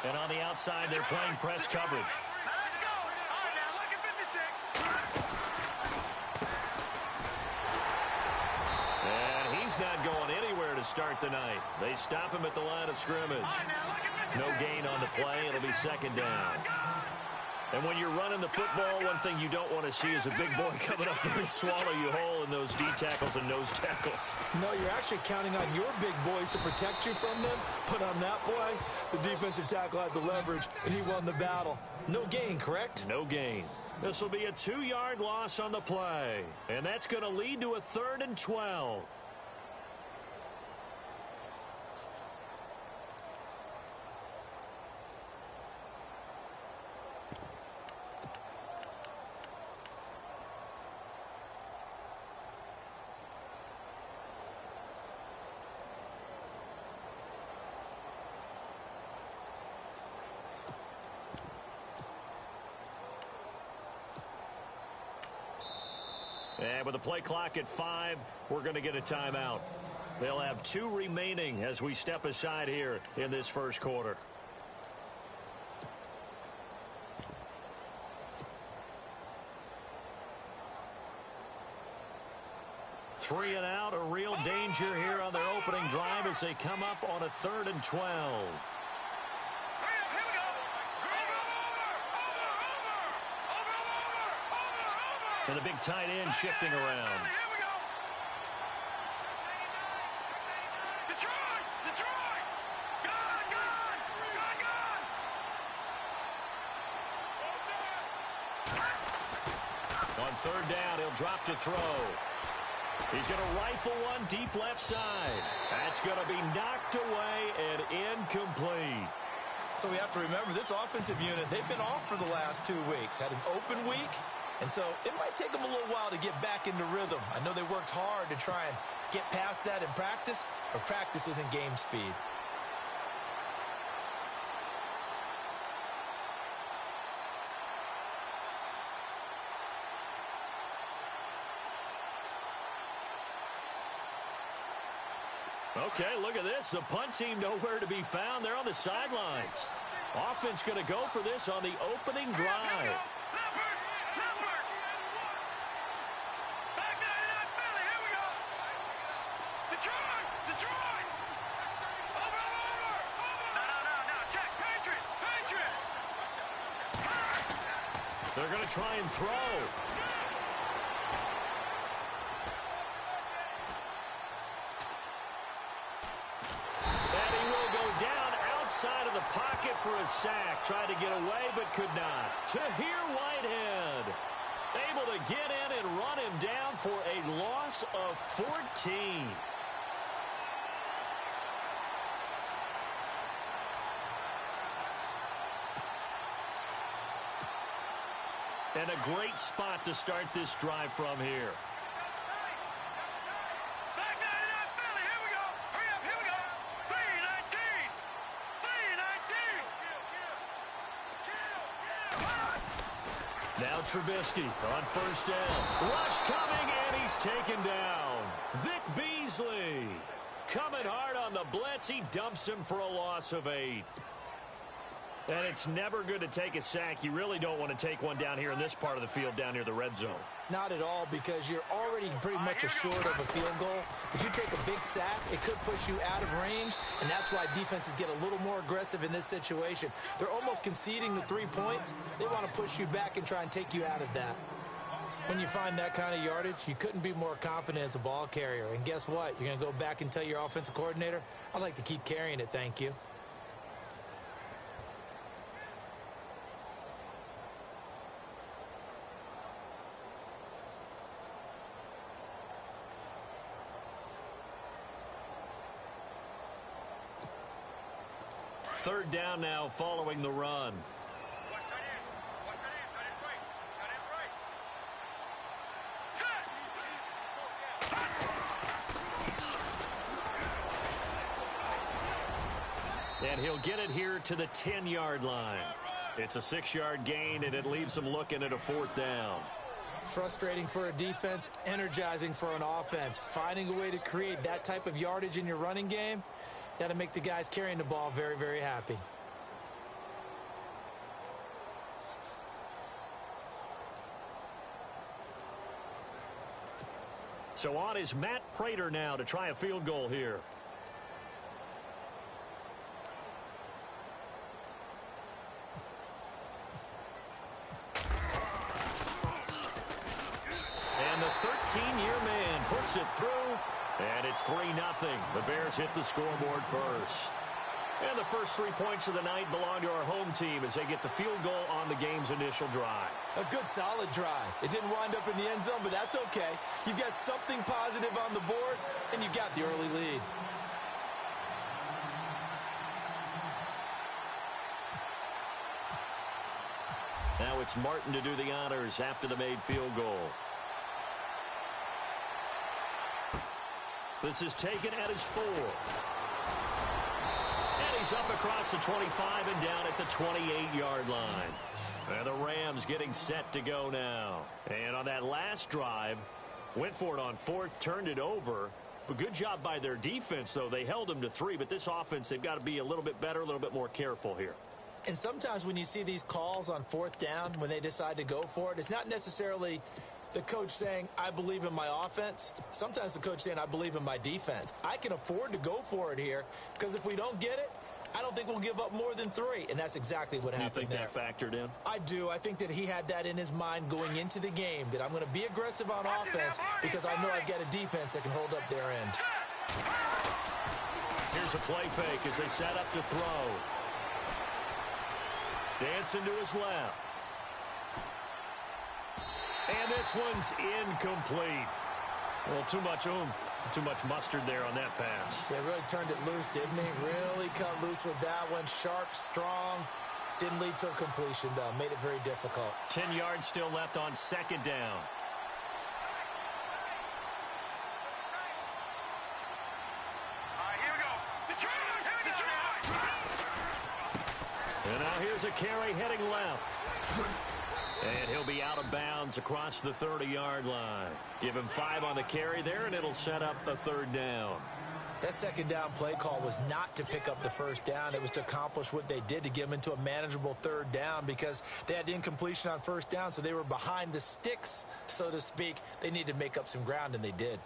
And on the outside, they're playing press coverage. Let's go. All right, now look at 56. And he's not going anywhere to start the night. They stop him at the line of scrimmage. All right, now look at 56. No gain on the play. It'll be second down. And when you're running the football, one thing you don't want to see is a big boy coming up there and swallow you whole in those D tackles and nose tackles. No, you're actually counting on your big boys to protect you from them. But on that play, the defensive tackle had the leverage, and he won the battle. No gain, correct? No gain. This will be a 2-yard loss on the play. And that's going to lead to a 3rd and 12. And with the play clock at 5, we're going to get a timeout. They'll have 2 remaining as we step aside here in this first quarter. Three and out, a real danger here on their opening drive as they come up on a 3rd and 12. And the big tight end shifting around. Here we go. Detroit! Detroit! Gone! Gone! Gone! Gone! On 3rd down, he'll drop to throw. He's going to rifle one deep left side. That's going to be knocked away and incomplete. So we have to remember this offensive unit, they've been off for the last 2 weeks. Had an open week. And so it might take them a little while to get back into rhythm. I know they worked hard to try and get past that in practice, but practice isn't game speed. Okay, look at this. The punt team nowhere to be found. They're on the sidelines. Offense going to go for this on the opening drive. They're going to try and throw. And he will go down outside of the pocket for a sack. Tried to get away, but could not. Tahir Whitehead able to get in and run him down for a loss of 14. And a great spot to start this drive from here. Back 99 Philly, here we go. Hurry up, here we go. 319. 319. Now Trubisky on 1st down. Rush coming, and he's taken down. Vic Beasley coming hard on the blitz. He dumps him for a loss of 8. And it's never good to take a sack. You really don't want to take one down here in this part of the field down near the red zone. Not at all, because you're already pretty much assured of a field goal. If you take a big sack, it could push you out of range, and that's why defenses get a little more aggressive in this situation. They're almost conceding the 3 points. They want to push you back and try and take you out of that. When you find that kind of yardage, you couldn't be more confident as a ball carrier. And guess what? You're going to go back and tell your offensive coordinator, I'd like to keep carrying it, thank you. Third down now following the run. And he'll get it here to the 10-yard line. It's a 6-yard gain, and it leaves him looking at a 4th down. Frustrating for a defense, energizing for an offense. Finding a way to create that type of yardage in your running game, that'll make the guys carrying the ball very, very happy. So on is Matt Prater now to try a field goal here. And the 13-year man puts it through, and it's 3-0. The Bears hit the scoreboard first. And the first 3 points of the night belong to our home team as they get the field goal on the game's initial drive. A good, solid drive. It didn't wind up in the end zone, but that's okay. You've got something positive on the board, and you got the early lead. Now it's Martin to do the honors after the made field goal. This is taken at his 4. And he's up across the 25 and down at the 28-yard line. And the Rams getting set to go now. And on that last drive, went for it on 4th, turned it over. But good job by their defense, though. They held them to 3, but this offense, they've got to be a little bit better, a little bit more careful here. And sometimes when you see these calls on 4th down, when they decide to go for it, it's not necessarily the coach saying, I believe in my offense. Sometimes the coach saying, I believe in my defense. I can afford to go for it here because if we don't get it, I don't think we'll give up more than 3. And that's exactly what happened there. You think that factored in? I do. I think that he had that in his mind going into the game, that I'm going to be aggressive on offense because I know I've got a defense that can hold up their end. Here's a play fake as they set up to throw. Dancing to his left. And this one's incomplete. Well, too much oomph, too much mustard there on that pass. Yeah, really turned it loose, didn't he? Really cut loose with that one. Sharp, strong. Didn't lead to a completion, though. Made it very difficult. 10 yards still left on 2nd down. Here we go. Detroit! And now here's a carry heading left. And he'll be out of bounds across the 30-yard line. Give him 5 on the carry there, and it'll set up a 3rd down. That 2nd down play call was not to pick up the 1st down. It was to accomplish what they did, to get them into a manageable 3rd down because they had incompletion on 1st down, so they were behind the sticks, so to speak. They needed to make up some ground, and they did.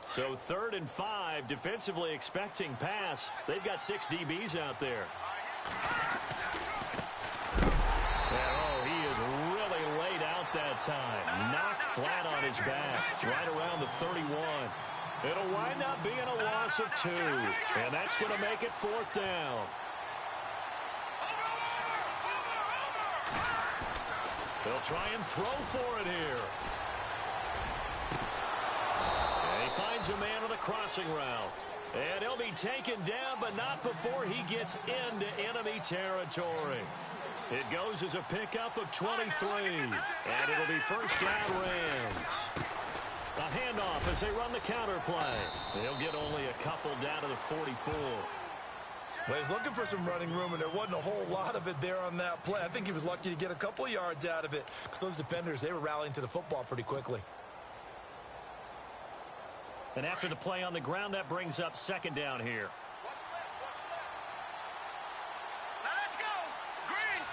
So 3rd and 5, defensively expecting pass. They've got 6 DBs out there. And, oh, he is really laid out that time. Knocked flat on his back, right around the 31. It'll wind up being a loss of 2. And that's going to make it 4th down. They'll try and throw for it here. Finds a man on a crossing route. And he'll be taken down, but not before he gets into enemy territory. It goes as a pickup of 23. And it'll be 1st down Rams. A handoff as they run the counter play. They'll get only a couple down to the 44. Well, he's looking for some running room, and there wasn't a whole lot of it there on that play. I think he was lucky to get a couple of yards out of it because those defenders, they were rallying to the football pretty quickly. And after the play on the ground, that brings up 2nd down here. Let's go. Green,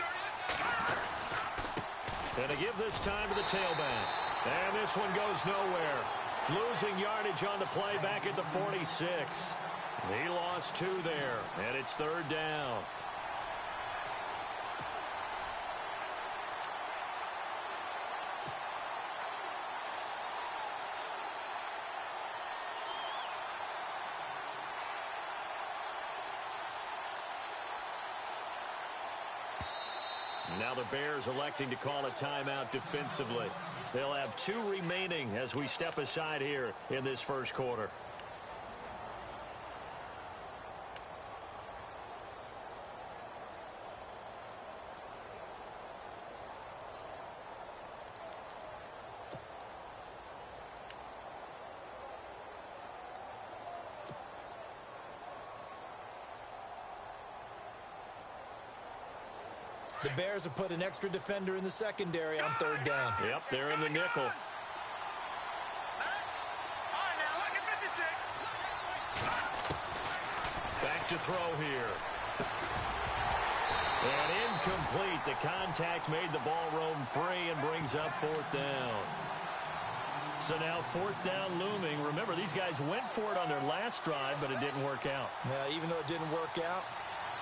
30. And to give this time to the tailback. And this one goes nowhere. Losing yardage on the play back at the 46. He lost 2 there, and it's 3rd down. Now the Bears electing to call a timeout defensively. They'll have 2 remaining as we step aside here in this 1st quarter. The Bears have put an extra defender in the secondary on 3rd down. Yep, they're in the nickel. All right, now, look at 56. Back to throw here. And incomplete. The contact made the ball roam free and brings up fourth down. So now fourth down looming. Remember, these guys went for it on their last drive, but it didn't work out. Yeah, even though it didn't work out,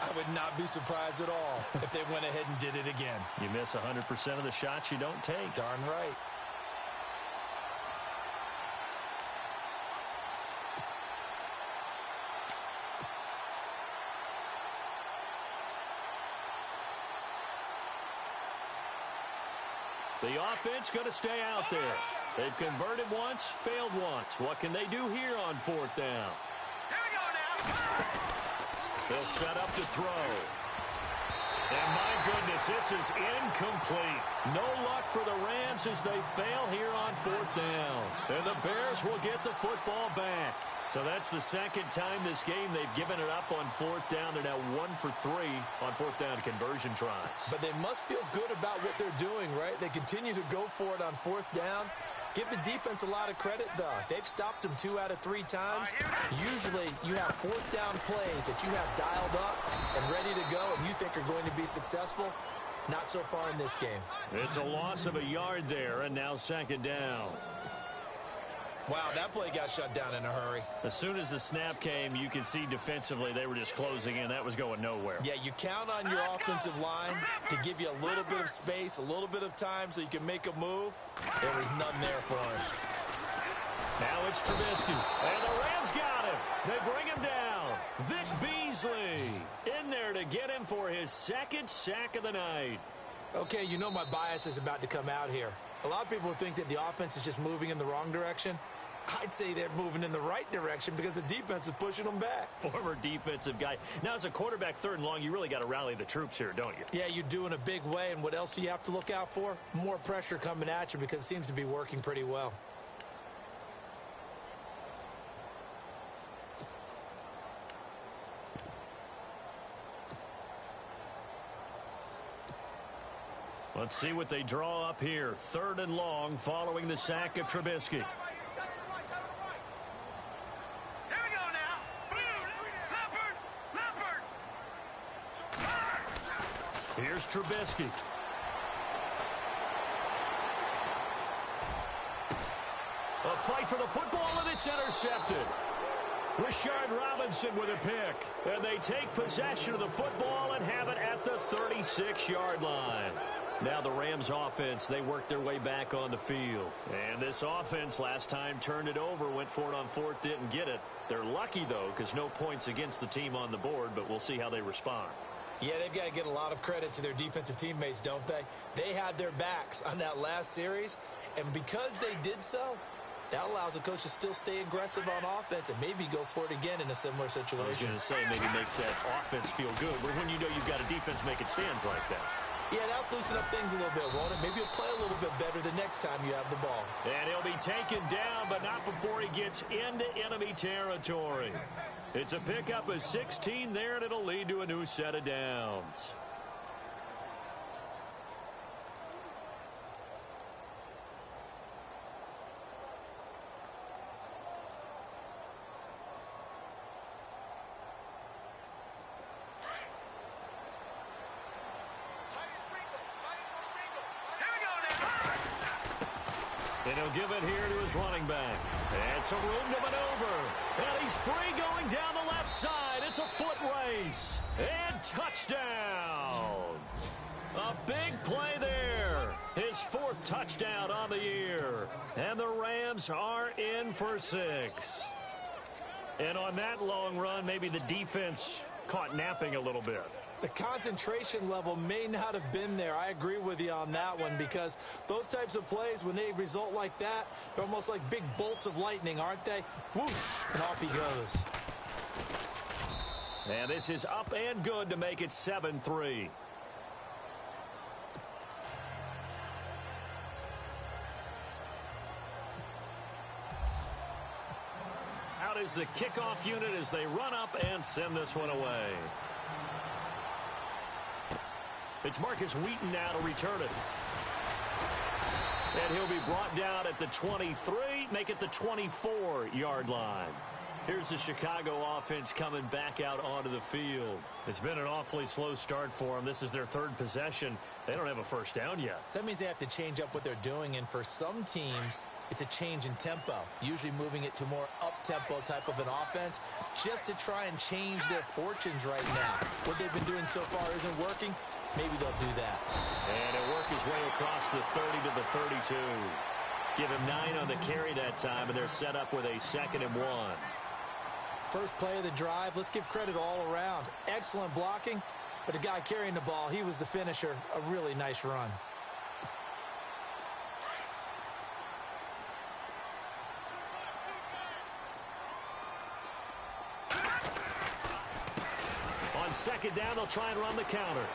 I would not be surprised at all if they went ahead and did it again. You miss 100% of the shots you don't take. Darn right. The offense going to stay out there. They've converted once, failed once. What can they do here on fourth down? Here we go now. They'll set up to throw. And my goodness, this is incomplete. No luck for the Rams as they fail here on fourth down. And the Bears will get the football back. So that's the second time this game they've given it up on fourth down. They're now 1 for 3 on fourth down conversion tries. But they must feel good about what they're doing, right? They continue to go for it on fourth down. Give the defense a lot of credit, though. They've stopped them 2 out of 3 times. Usually, you have fourth down plays that you have dialed up and ready to go and you think are going to be successful. Not so far in this game. It's a loss of a yard there, and now second down. Wow, that play got shut down in a hurry. As soon as the snap came, you can see defensively they were just closing in. That was going nowhere. Yeah, you count on your offensive line to give you a little bit of space, a little bit of time so you can make a move. There was none there for him. Now it's Trubisky. And the Rams got him. They bring him down. Vic Beasley in there to get him for his second sack of the night. Okay, you know my bias is about to come out here. A lot of people think that the offense is just moving in the wrong direction. I'd say they're moving in the right direction because the defense is pushing them back. Former defensive guy. Now, as a quarterback, third and long, you really got to rally the troops here, don't you? Yeah, you do in a big way. And what else do you have to look out for? More pressure coming at you because it seems to be working pretty well. Let's see what they draw up here. Third and long following the sack of Trubisky. Here's Trubisky. A fight for the football, and it's intercepted. Rashard Robinson with a pick. And they take possession of the football and have it at the 36-yard line. Now the Rams offense, they work their way back on the field. And this offense last time turned it over, went for it on fourth, didn't get it. They're lucky, though, because no points against the team on the board, but we'll see how they respond. Yeah, they've got to get a lot of credit to their defensive teammates, don't they? They had their backs on that last series, and because they did so, that allows the coach to still stay aggressive on offense and maybe go for it again in a similar situation. I was going to say maybe makes that offense feel good, but when you know you've got a defense making stands like that. Yeah, that'll loosen up things a little bit, won't it? Maybe you'll play a little bit better the next time you have the ball. And he'll be taken down, but not before he gets into enemy territory. It's a pickup of 16 there, and it'll lead to a new set of downs. And he'll give it here to his running back. And some room to maneuver. And he's free going down the left side. It's a foot race. And touchdown. A big play there. His 4th touchdown on the year. And the Rams are in for 6. And on that long run, maybe the defense caught napping a little bit. The concentration level may not have been there. I agree with you on that one because those types of plays, when they result like that, they're almost like big bolts of lightning, aren't they? Whoosh, and off he goes. And this is up and good to make it 7-3. Out is the kickoff unit as they run up and send this one away. It's Marcus Wheaton now to return it. And he'll be brought down at the 23, make it the 24-yard line. Here's the Chicago offense coming back out onto the field. It's been an awfully slow start for them. This is their third possession. They don't have a first down yet. So that means they have to change up what they're doing, and for some teams, it's a change in tempo, usually moving it to more up-tempo type of an offense just to try and change their fortunes right now. What they've been doing so far isn't working. Maybe they'll do that. And he'll work his way across the 30 to the 32. Give him 9 on the carry that time, and they're set up with a 2nd and 1. First play of the drive, let's give credit all around. Excellent blocking, but the guy carrying the ball, he was the finisher. A really nice run. On 2nd down, they'll try and run the counter.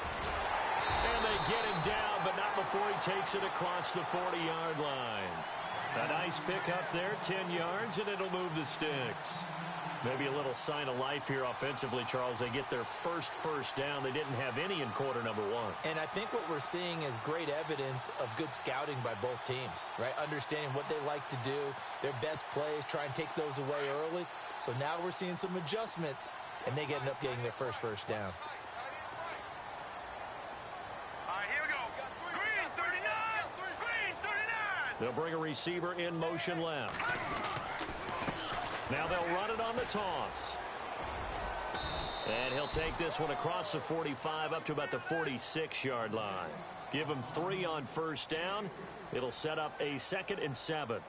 And they get him down, but not before he takes it across the 40-yard line. A nice pick up there, 10 yards, and it'll move the sticks. Maybe a little sign of life here offensively, Charles. They get their first down. They didn't have any in quarter number 1. And I think what we're seeing is great evidence of good scouting by both teams, right? Understanding what they like to do, their best plays, try and take those away early. So now we're seeing some adjustments, and they end up getting their first down. All right, here we go. Green 39. Green 39. They'll bring a receiver in motion left. Now they'll run it on the toss. And he'll take this one across the 45 up to about the 46-yard line. Give him 3 on first down. It'll set up a 2nd and 7.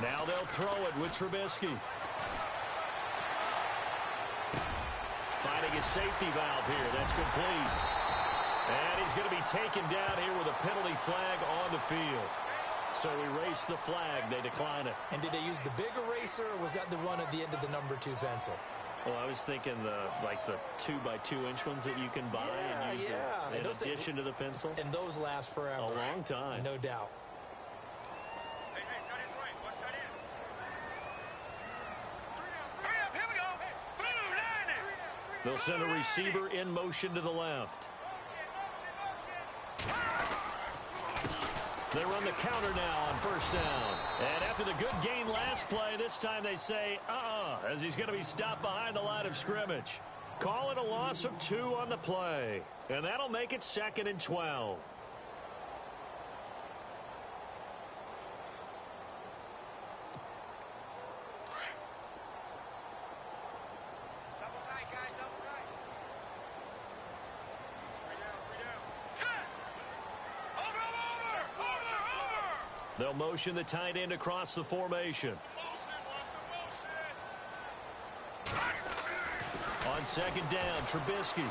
Now they'll throw it with Trubisky. Finding his safety valve here. That's complete. And he's going to be taken down here with a penalty flag on the field. So erase the flag. They decline it. And did they use the big eraser, or was that the one at the end of the number 2 pencil? Well, I was thinking the 2x2-inch ones that you can buy and use in addition to the pencil. And those last forever. A long time. No doubt. Hey, tight end's right. One tight end. Hurry up, here we go. Blue 90. They'll send a receiver in motion to the left. They run the counter now on first down. And after the good gain last play, this time they say, as he's going to be stopped behind the line of scrimmage. Call it a loss of 2 on the play. And that'll make it 2nd and 12. They'll motion the tight end across the formation. On 2nd down, Trubisky.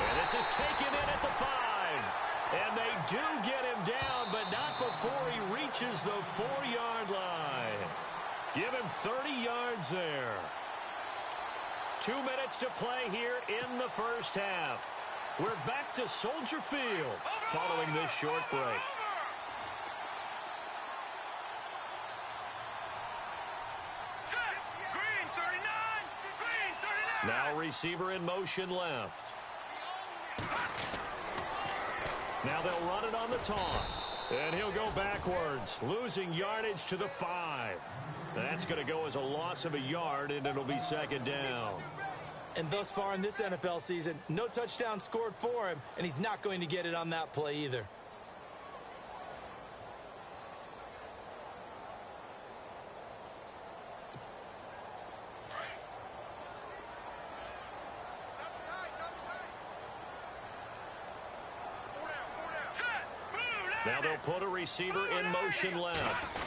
And this is taken in at the 5. And they do get him down, but not before he reaches the 4-yard line. Give him 30 yards there. 2 minutes to play here in the first half. We're back to Soldier Field following this short break. Green 39. Green 39. Now receiver in motion left. Now they'll run it on the toss. And he'll go backwards, losing yardage to the 5. That's going to go as a loss of a yard, and it'll be 2nd down. And thus far in this NFL season, no touchdown scored for him, and he's not going to get it on that play either. Now they'll put a receiver in motion left.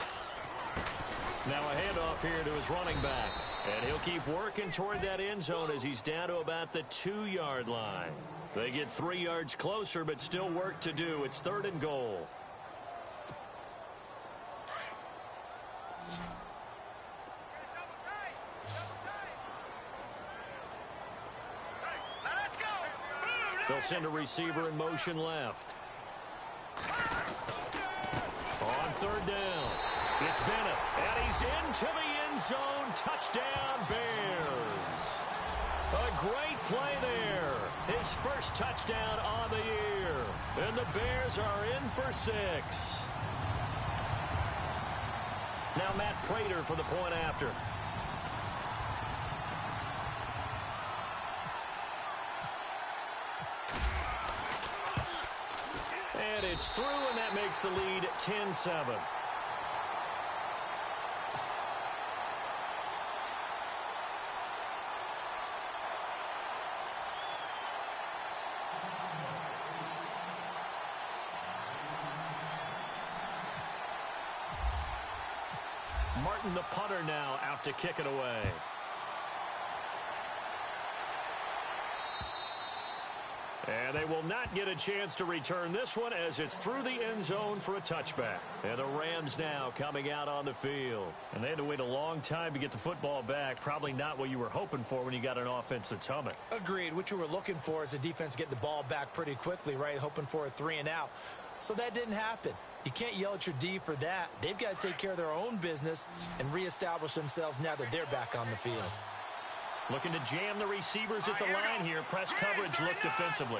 Now a handoff here to his running back. And he'll keep working toward that end zone as he's down to about the 2-yard line. They get 3 yards closer, but still work to do. It's 3rd and goal. They'll send a receiver in motion left. On 3rd down. It's Bennett, and he's into the end zone. Touchdown, Bears. A great play there. His first touchdown on the year. And the Bears are in for 6. Now Matt Prater for the point after. And it's through, and that makes the lead 10-7. Martin, the punter, now out to kick it away. And they will not get a chance to return this one as it's through the end zone for a touchback. And the Rams now coming out on the field. And they had to wait a long time to get the football back. Probably not what you were hoping for when you got an offense that's humming. Agreed. What you were looking for is the defense getting the ball back pretty quickly, right? Hoping for a 3 and out. So that didn't happen. You can't yell at your D for that. They've got to take care of their own business and reestablish themselves now that they're back on the field. Looking to jam the receivers at the line here. Press coverage look defensively.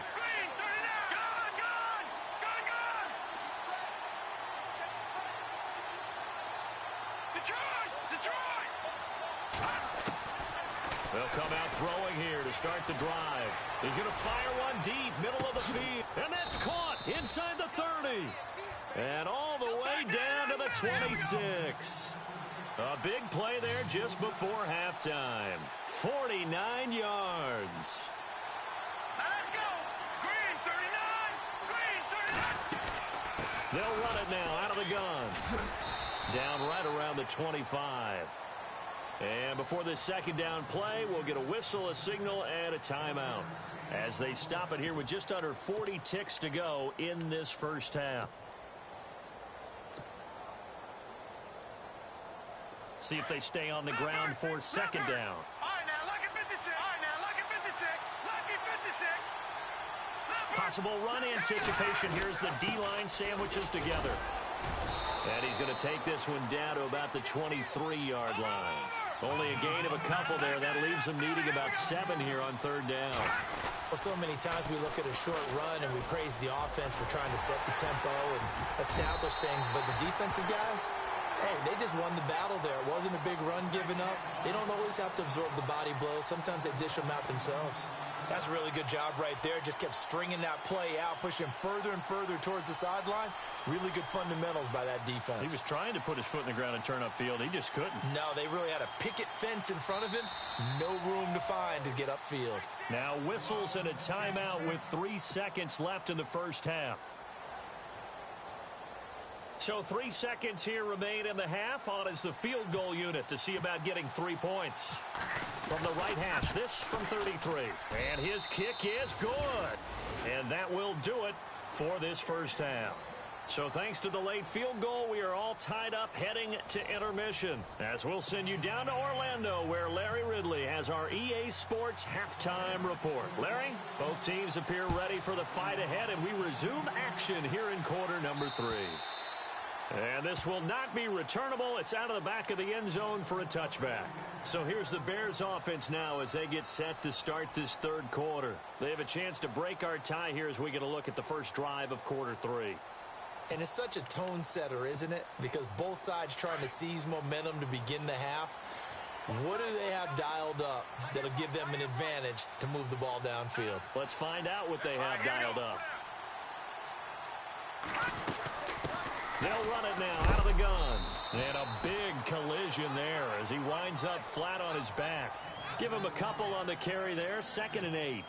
They'll come out throwing here to start the drive. He's going to fire one deep, middle of the field. And that's caught inside the 30. And all the way down to the 26. A big play there just before halftime. 49 yards. Now let's go. Green 39. Green 39. They'll run it now out of the gun. Down right around the 25. And before this second down play, we'll get a whistle, a signal, and a timeout as they stop it here with just under 40 ticks to go in this first half. See if they stay on the ground for second down. All right, now, lucky 56. All right, now, lucky 56. Lucky 56. Possible run anticipation here as the D-line sandwiches together. And he's going to take this one down to about the 23-yard line. Only a gain of a couple there. That leaves them needing about 7 here on third down. Well, so many times we look at a short run and we praise the offense for trying to set the tempo and establish things. But the defensive guys, hey, they just won the battle there. It wasn't a big run given up. They don't always have to absorb the body blows. Sometimes they dish them out themselves. That's a really good job right there. Just kept stringing that play out, pushing further and further towards the sideline. Really good fundamentals by that defense. He was trying to put his foot in the ground and turn upfield. He just couldn't. No, they really had a picket fence in front of him. No room to find to get upfield. Now whistles and a timeout with 3 seconds left in the first half. So 3 seconds here remain in the half. On is the field goal unit to see about getting 3 points. From the right hash, this from 33. And his kick is good. And that will do it for this first half. So thanks to the late field goal, we are all tied up heading to intermission. As we'll send you down to Orlando, where Larry Ridley has our EA Sports halftime report. Larry, both teams appear ready for the fight ahead, and we resume action here in quarter number 3. And this will not be returnable. It's out of the back of the end zone for a touchback. So here's the Bears offense now as they get set to start this third quarter. They have a chance to break our tie here as we get a look at the first drive of quarter 3. And it's such a tone setter, isn't it? Because both sides trying to seize momentum to begin the half. What do they have dialed up that'll give them an advantage to move the ball downfield? Let's find out what they have dialed up. They'll run it now out of the gun. And a big collision there as he winds up flat on his back. Give him a couple on the carry there. 2nd and 8.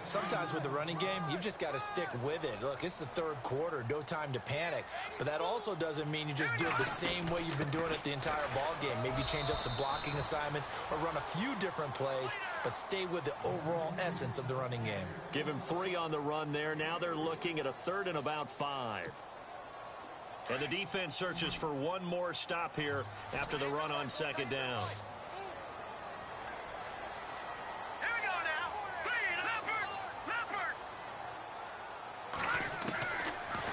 Sometimes with the running game, you've just got to stick with it. Look, it's the third quarter, no time to panic. But that also doesn't mean you just do it the same way you've been doing it the entire ball game. Maybe change up some blocking assignments or run a few different plays, but stay with the overall essence of the running game. Give him 3 on the run there. Now they're looking at a 3rd and about 5. And the defense searches for one more stop here after the run on 2nd down. Here we go now. Green, leopard.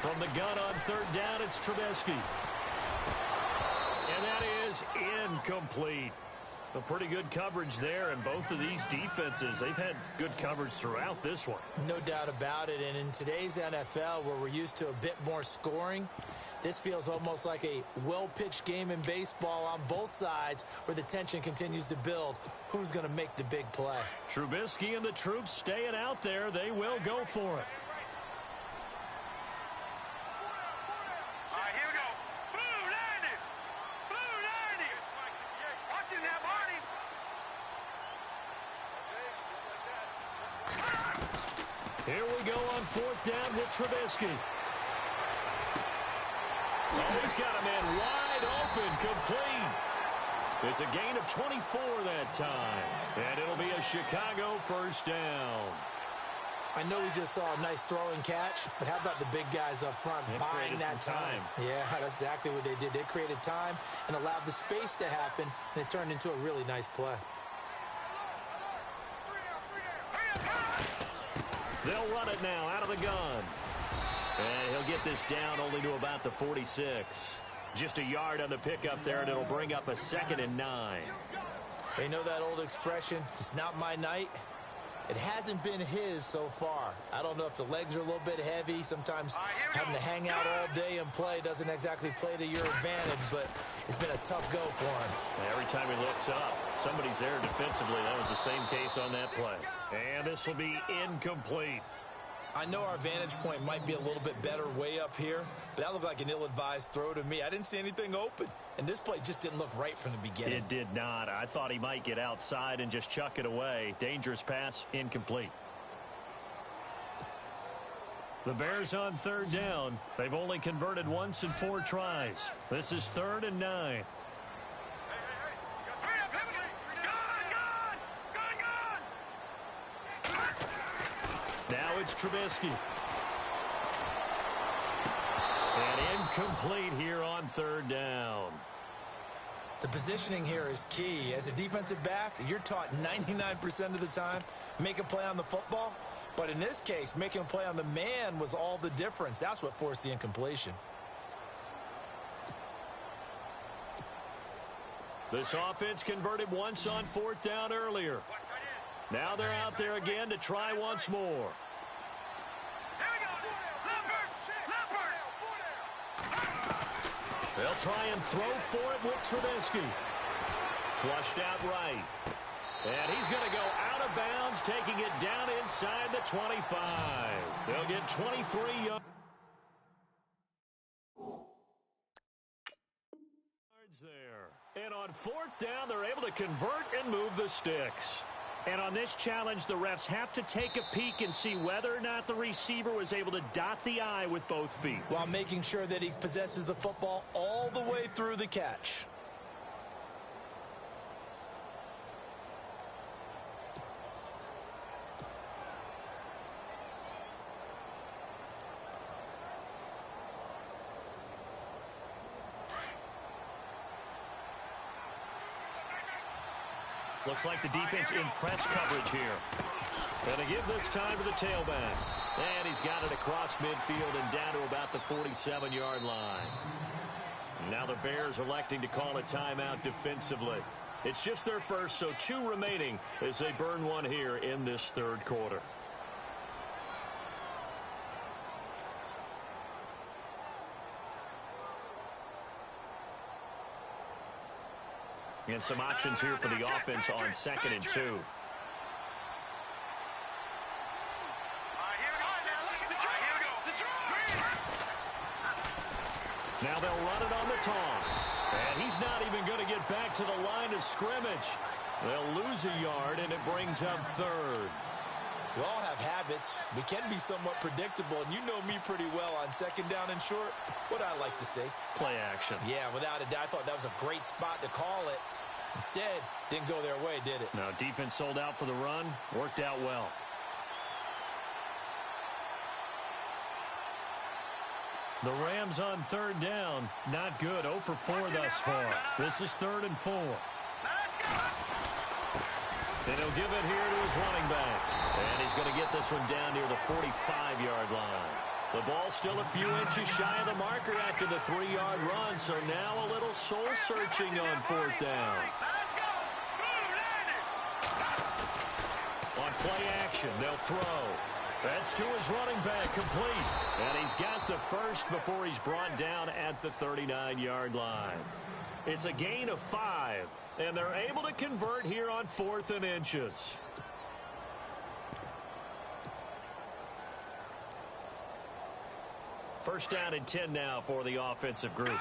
From the gun on 3rd down, it's Trubisky. And that is incomplete. A pretty good coverage there, and both of these defenses, they've had good coverage throughout this one. No doubt about it, and in today's NFL, where we're used to a bit more scoring, this feels almost like a well-pitched game in baseball on both sides where the tension continues to build. Who's going to make the big play? Trubisky and the troops staying out there. They will go for it. All right, here we go. Blue 90. Blue 90. Watching that, Marty. Here we go on fourth down with Trubisky. Oh, he's got a man wide open, complete. It's a gain of 24 that time. And it'll be a Chicago first down. I know we just saw a nice throwing catch, but how about the big guys up front buying that time? Yeah, that's exactly what they did. They created time and allowed the space to happen, and it turned into a really nice play. They'll run it now out of the gun. And he'll get this down only to about the 46. Just a yard on the pickup there, and it'll bring up a 2nd and 9. They know that old expression, it's not my night. It hasn't been his so far. I don't know if the legs are a little bit heavy. Sometimes having to hang out all day and play doesn't exactly play to your advantage, but it's been a tough go for him. Every time he looks up, somebody's there defensively. That was the same case on that play. And this will be incomplete. I know our vantage point might be a little bit better way up here, but that looked like an ill-advised throw to me. I didn't see anything open, and this play just didn't look right from the beginning. It did not. I thought he might get outside and just chuck it away. Dangerous pass, incomplete. The Bears on third down. They've only converted once in 4 tries. This is 3rd and 9. Now it's Trubisky. And incomplete here on 3rd down. The positioning here is key. As a defensive back, you're taught 99% of the time, make a play on the football. But in this case, making a play on the man was all the difference. That's what forced the incompletion. This offense converted once on 4th down earlier. Now they're out there again to try once more. They'll try and throw for it with Trubisky. Flushed out right. And he's going to go out of bounds, taking it down inside the 25. They'll get 23 yards there. And on 4th down, they're able to convert and move the sticks. And on this challenge, the refs have to take a peek and see whether or not the receiver was able to dot the I with both feet, while making sure that he possesses the football all the way through the catch. Looks like the defense in press coverage here. And they give this time to the tailback. And he's got it across midfield and down to about the 47-yard line. Now the Bears electing to call a timeout defensively. It's just their first, so 2 remaining as they burn one here in this 3rd quarter. And some options here for the offense on 2nd and 2. Now they'll run it on the toss. And he's not even going to get back to the line of scrimmage. They'll lose a yard, and it brings up 3rd. We all have habits. We can be somewhat predictable, and you know me pretty well on 2nd down and short. What I like to say? Play action. Yeah, without a doubt. I thought that was a great spot to call it. Instead, didn't go their way, did it? No, defense sold out for the run. Worked out well. The Rams on 3rd down. Not good. 0 for 4 thus far. This is 3rd and 4. And he'll give it here to his running back. And he's going to get this one down near the 45-yard line. The ball still a few inches shy of the marker after the 3-yard run, so now a little soul-searching on 4th down. On play action, they'll throw. That's to his running back, complete. And he's got the first before he's brought down at the 39-yard line. It's a gain of 5, and they're able to convert here on 4th and inches. First down and 10 now for the offensive group.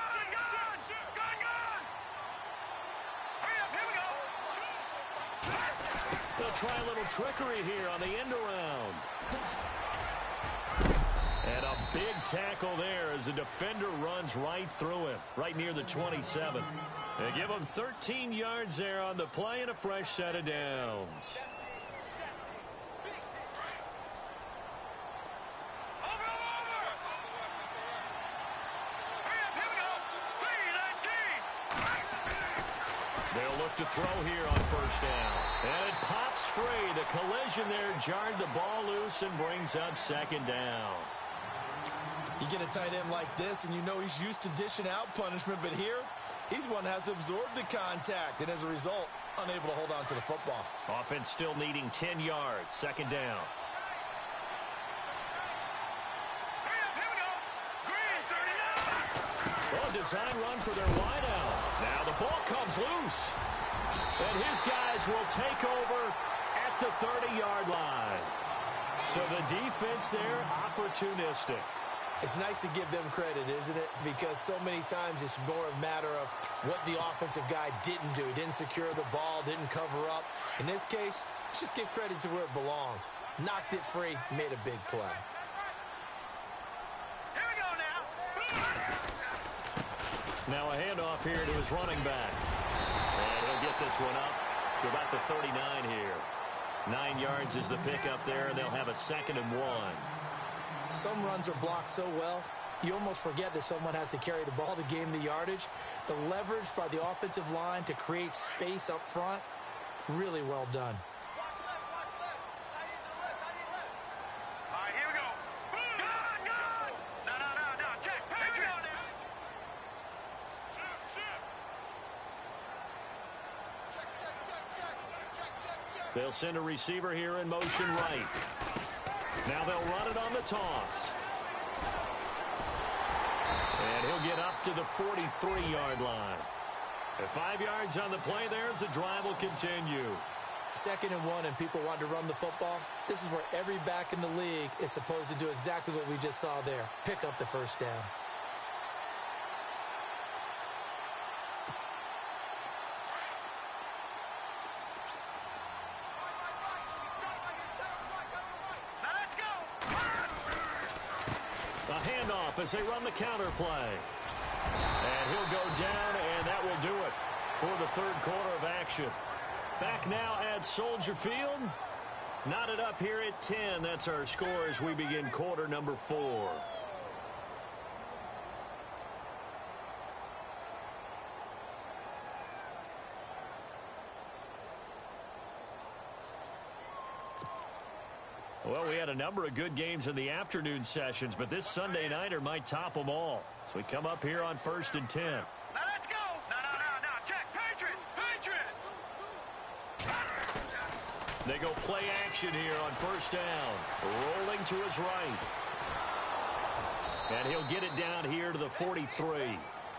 They'll try a little trickery here on the end around. And a big tackle there as the defender runs right through him, right near the 27. They give him 13 yards there on the play and a fresh set of downs. They'll look to throw here on first down. And it pops free. The collision there jarred the ball loose and brings up second down. You get a tight end like this, and you know he's used to dishing out punishment, but here, he's one that has to absorb the contact, and as a result, unable to hold on to the football. Offense still needing 10 yards. Second down. Well, design run for their wideout. Now the ball comes loose. And his guys will take over at the 30-yard line. So the defense there, opportunistic. It's nice to give them credit, isn't it? Because so many times it's more a matter of what the offensive guy didn't do. He didn't secure the ball, didn't cover up. In this case, let's just give credit to where it belongs. Knocked it free, made a big play. Here we go now. Now a handoff here to his running back. And he'll get this one up to about the 39 here. 9 yards is the pickup there, and they'll have a 2nd and 1. Some runs are blocked so well, you almost forget that someone has to carry the ball to gain the yardage. The leverage by the offensive line to create space up front, really well done. All right, here we go. Good, good. No. Check. Patriot. Check. They'll send a receiver here in motion right. Now they'll run it on the toss. And he'll get up to the 43-yard line. At 5 yards on the play there as the drive will continue. 2nd and 1 and people want to run the football. This is where every back in the league is supposed to do exactly what we just saw there. Pick up the first down. As they run the counter play. And he'll go down, and that will do it for the 3rd quarter of action. Back now at Soldier Field. Knotted up here at 10. That's our score as we begin quarter number 4. Well, we had a number of good games in the afternoon sessions, but this Sunday nighter might top them all. So we come up here on 1st and 10. Now let's go. No. Check. Patriot. They go play action here on first down. Rolling to his right. And he'll get it down here to the 43.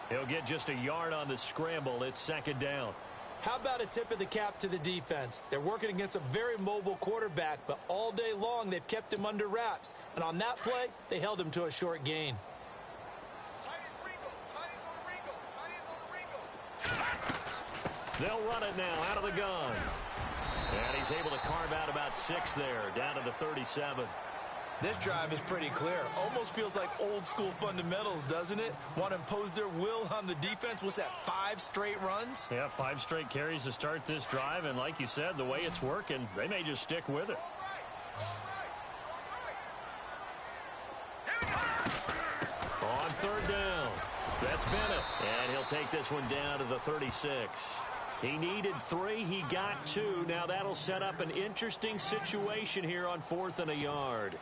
He'll get just a yard on the scramble. It's 2nd down. How about a tip of the cap to the defense? They're working against a very mobile quarterback, but all day long they've kept him under wraps. And on that play, they held him to a short gain. They'll run it now out of the gun. And he's able to carve out about 6 there, down to the 37. This drive is pretty clear. Almost feels like old school fundamentals, doesn't it? Want to impose their will on the defense. What's that, 5 straight runs? Yeah, 5 straight carries to start this drive. And like you said, the way it's working, they may just stick with it. On 3rd down, that's Bennett. And he'll take this one down to the 36. He needed 3. He got 2. Now that'll set up an interesting situation here on 4th and a yard.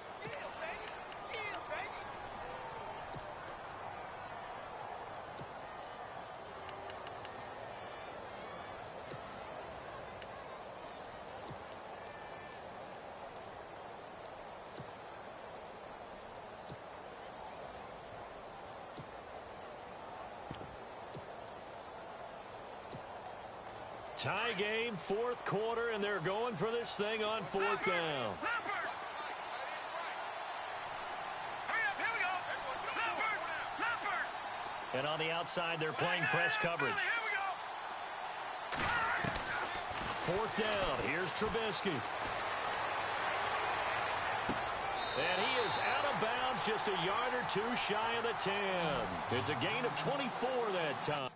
Tie game, fourth quarter, and they're going for this thing on fourth down. And on the outside, they're playing press coverage. Fourth down. Here's Trubisky. And he is out of bounds, just a yard or two shy of the 10. It's a gain of 24 that time.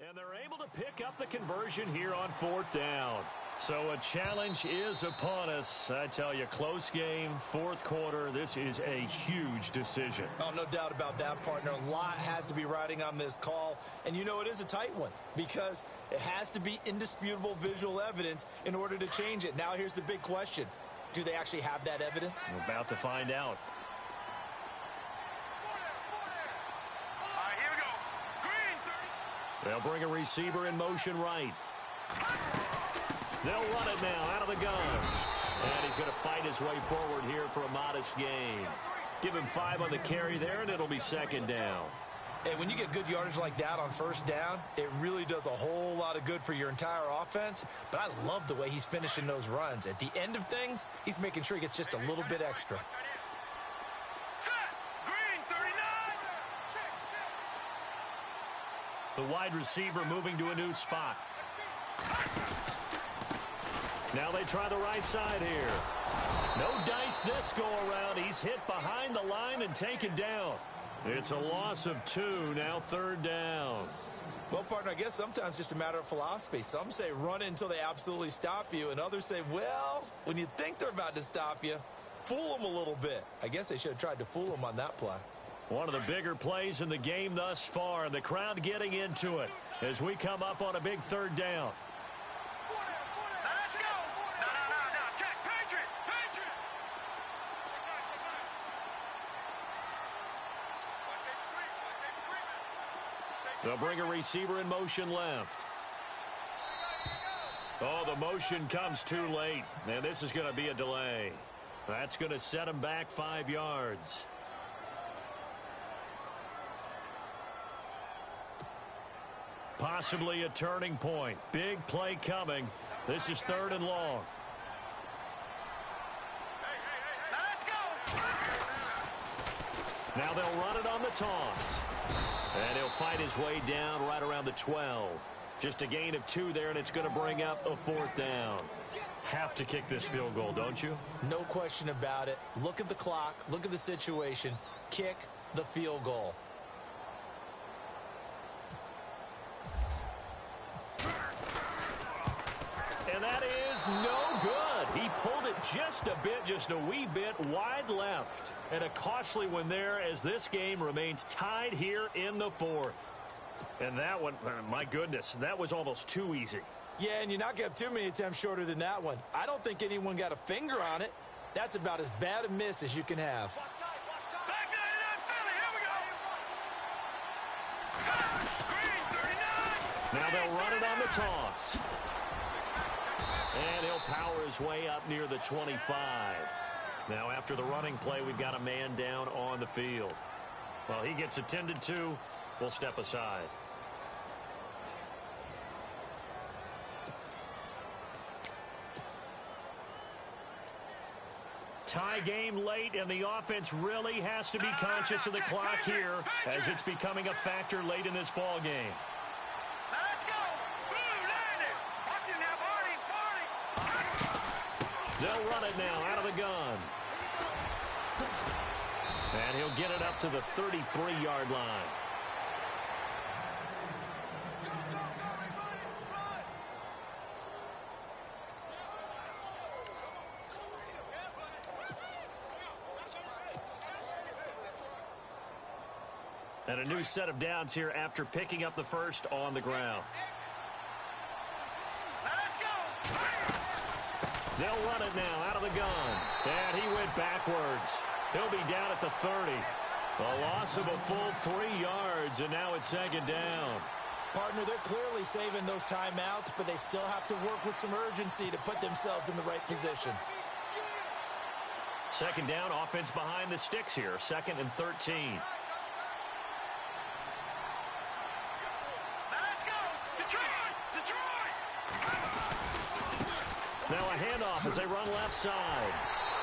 And they're able to pick up the conversion here on fourth down. So a challenge is upon us. I tell you, close game, fourth quarter. This is a huge decision. Oh, no doubt about that, partner. A lot has to be riding on this call. And you know it is a tight one because it has to be indisputable visual evidence in order to change it. Now here's the big question. Do they actually have that evidence? We're about to find out. Here we go. Green 30. They'll bring a receiver in motion right. They'll run it now out of the gun. And he's going to fight his way forward here for a modest gain. Give him 5 on the carry there, and it'll be second down. And when you get good yardage like that on first down, it really does a whole lot of good for your entire offense. But I love the way he's finishing those runs. At the end of things, he's making sure he gets just a little bit extra. Green 39. The wide receiver moving to a new spot. Now they try the right side here. No dice this go-around. He's hit behind the line and taken down. It's a loss of 2, now third down. Well, partner, I guess sometimes it's just a matter of philosophy. Some say run it until they absolutely stop you, and others say, well, when you think they're about to stop you, fool them a little bit. I guess they should have tried to fool them on that play. One of the bigger plays in the game thus far, and the crowd getting into it as we come up on a big third down. They'll bring a receiver in motion left. Oh, the motion comes too late. And this is going to be a delay. That's going to set him back 5 yards. Possibly a turning point. Big play coming. This is third and long. Now they'll run it on the toss. And he'll fight his way down right around the 12. Just a gain of 2 there, and it's going to bring up a fourth down. Have to kick this field goal, don't you? No question about it. Look at the clock. Look at the situation. Kick the field goal. And that is no good. He pulled it just a bit, just a wee bit wide left. And a costly one there as this game remains tied here in the fourth. And that one, my goodness, that was almost too easy. Yeah, and you're not going to have too many attempts shorter than that one. I don't think anyone got a finger on it. That's about as bad a miss as you can have. Back 99, Philly, here we go. Green 39. Now they'll run it on the toss. And he'll power his way up near the 25. Now, after the running play, we've got a man down on the field. Well, he gets attended to. We'll step aside. Tie game late, and the offense really has to be conscious of the clock here as it's becoming a factor late in this ball game. Let's go. Blue 90. Watch him now, Barney. They'll run it now out of the gun. And he'll get it up to the 33-yard line. And a new set of downs here after picking up the first on the ground. Let's go. They'll run it now out of the gun. And he went backwards. He'll be down at the 30. A loss of a full 3 yards, and now it's second down. Partner, they're clearly saving those timeouts, but they still have to work with some urgency to put themselves in the right position. Second down, offense behind the sticks here. 2nd and 13. as they run left side.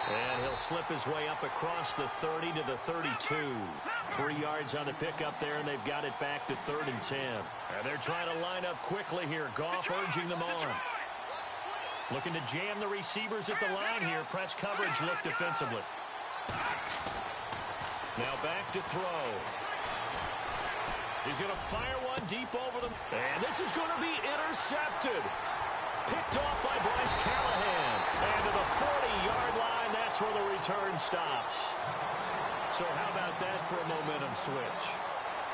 And he'll slip his way up across the 30 to the 32. 3 yards on the pickup there, and they've got it back to 3rd and 10. And they're trying to line up quickly here. Goff urging them on. Looking to jam the receivers at the line here. Press coverage look defensively. Now back to throw. He's going to fire one deep over them. And this is going to be intercepted. Picked off by Bryce Callahan. And to the 40-yard line, that's where the return stops. So how about that for a momentum switch?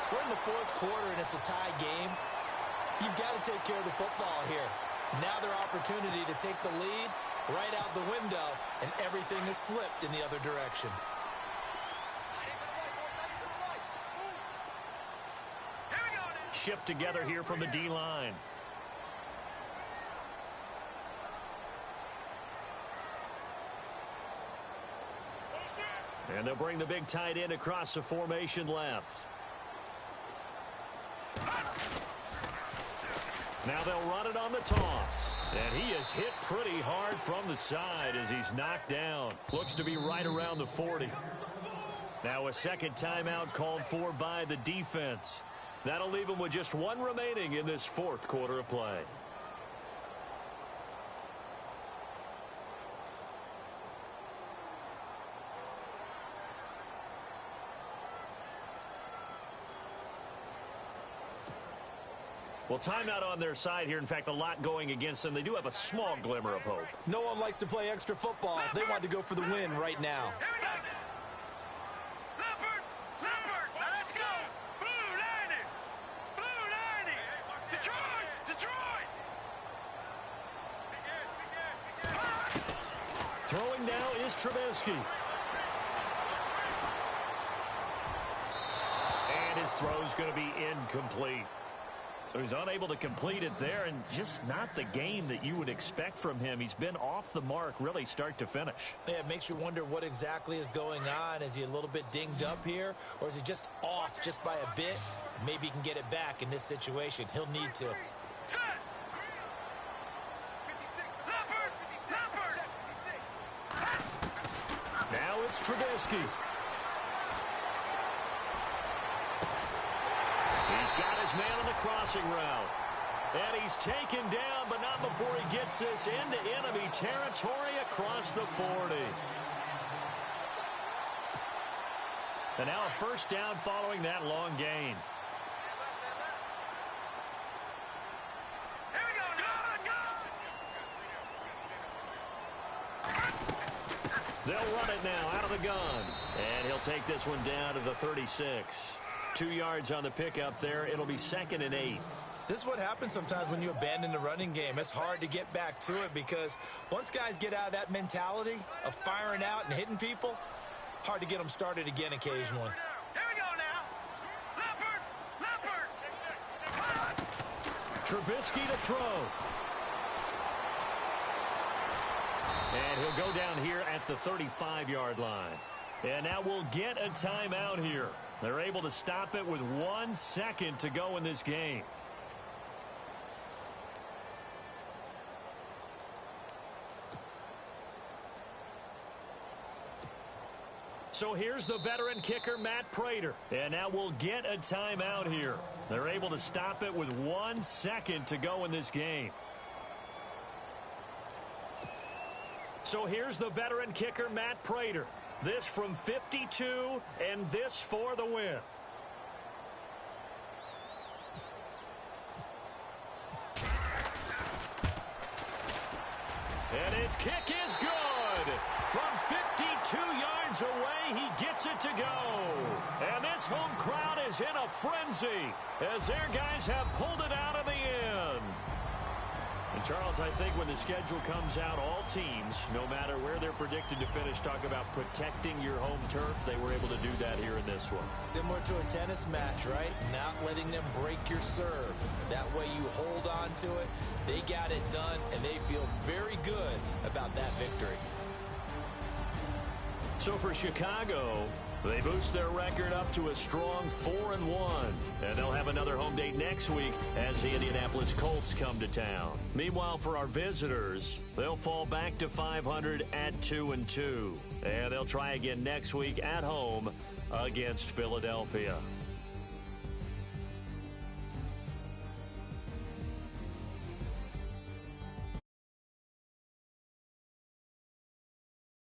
We're in the 4th quarter, and it's a tie game. You've got to take care of the football here. Now their opportunity to take the lead right out the window, and everything is flipped in the other direction. Shift together here from the D-line. And they'll bring the big tight end across the formation left. Now they'll run it on the toss. And he is hit pretty hard from the side as he's knocked down. Looks to be right around the 40. Now a second timeout called for by the defense. That'll leave him with just 1 remaining in this 4th quarter of play. Well, timeout on their side here. In fact, a lot going against them. They do have a small glimmer of hope. No one likes to play extra football. They want to go for the win right now. Leopard, let's go. Blue 90. Detroit. Throwing now is Trubisky. And his throw's going to be incomplete. So he's unable to complete it there, and just not the game that you would expect from him. He's been off the mark really start to finish. Yeah, it makes you wonder what exactly is going on. Is he a little bit dinged up here, or is he just off just by a bit? Maybe he can get it back in this situation. He'll need to. Now it's Trubisky. He's got his man on the crossing route. And he's taken down, but not before he gets this into enemy territory across the 40. And now a first down following that long gain. Here we go. They'll run it now out of the gun. And he'll take this one down to the 36. 2 yards on the pickup there. It'll be 2nd and 8. This is what happens sometimes when you abandon the running game. It's hard to get back to it because once guys get out of that mentality of firing out and hitting people, hard to get them started again occasionally. Here we go now. Leopard. Trubisky to throw. And he'll go down here at the 35-yard line. And now we'll get a timeout here. They're able to stop it with 1 second to go in this game. So here's the veteran kicker, Matt Prater. And now we'll get a timeout here. They're able to stop it with 1 second to go in this game. So here's the veteran kicker, Matt Prater. This from 52, and this for the win. And his kick is good. From 52 yards away, he gets it to go. And this home crowd is in a frenzy as their guys have pulled it out of the end. And Charles, I think when the schedule comes out, all teams, no matter where they're predicted to finish, talk about protecting your home turf. They were able to do that here in this one. Similar to a tennis match, right? Not letting them break your serve. That way you hold on to it. They got it done, and they feel very good about that victory. So for Chicago, They boost their record up to a strong 4-1, and they'll have another home date next week as the Indianapolis Colts come to town. Meanwhile, for our visitors, they'll fall back to 500 at 2-2, and they'll try again next week at home against Philadelphia.